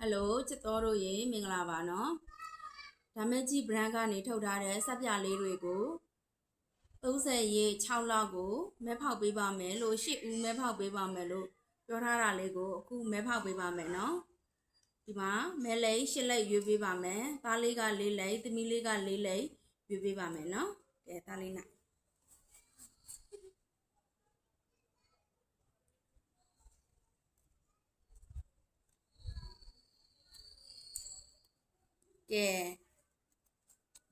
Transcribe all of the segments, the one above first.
Hello ချစ်တော်တို့ရေမင်္ဂလာပါနော်ဒါမဲ့ကြီး brand ကနေထုတ်ထားတဲ့စက်ပြလေးတွေကို30ရေ6လောက်ကိုမဲဖောက်ပေးပါမယ်လို့8ဦးမဲဖောက်ပေးပါမယ်လို့ပြောထားတာလေးကိုအခုမဲဖောက်ပေးပါမယ်နော်ဒီမှာမဲလိပ်8လိပ်ရွေးပေးပါမယ်သားလေးက4လိပ်သမီးလေးက4လိပ်ရွေးပေးပါမယ်နော်ကဲသားလေးနိုင်ကဲ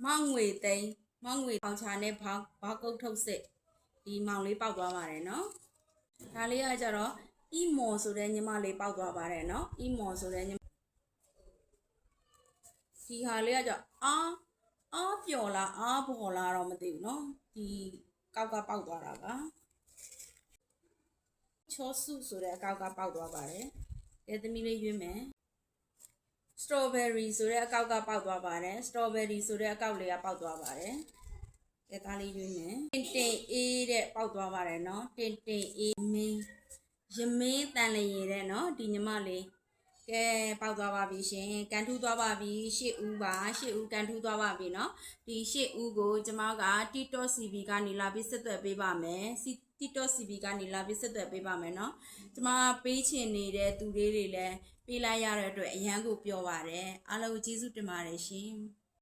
မောင်ငွေသိန်းမောင်ငွေပေါချာနဲ့ဘောက်ကုတ်ထုတ်စစ်ဒီမောင်လေးပေါက်သွားပါတယ်နော်ဒါလေးကကြတော့အီမော်ဆိုတဲ့ညီမလေးပေါက်သွားပါတယ်နော်အီမော်ဆိုတဲ့ညီဒီဟာလေးကကြအားပျော်လားအားပေါ်လားတော့မသိဘူးနော်ဒီကောက်ကပေါက်သွားတာပါချောစုဆိုတဲ့အကောက်ကပေါက်သွားပါတယ်ကဲသမီးလေးရွေးမယ်strawberry ဆိုတဲ့အကောက်ကပေါက်သွားပါတယ် strawberry ဆိုတဲ့အကောက်လေးကပေါက်သွားပါတယ်ကဲသားလေးရွေးမယ်တင်အေးတဲ့ပေါက်သွားပါတယ်နော်တင်အေးမင်းရမင်းတန်လျင်တဲ့နော်ဒီညီမလေးကဲပေါက်သွားပါပြီရှင်ကန်ထူးသွားပါပြီ8ဦးပါ8ဦးကန်ထူးသွားပါပြီနော်ဒီ8ဦးကိုကျွန်မက TikTok CV ကနေလာပြီးဆက်သွယ်ပေးပါမယ် TikTok CV ကနေလာပြီးဆက်သွယ်ပေးပါမယ်နော်ကျွန်မပေးချင်နေတဲ့သူတွေလည်းပေးလိုက်ရတဲ့အတွက်အရန်ကိုပြောပါတယ်အားလုံးကျေးဇူးတင်ပါတယ်ရှင်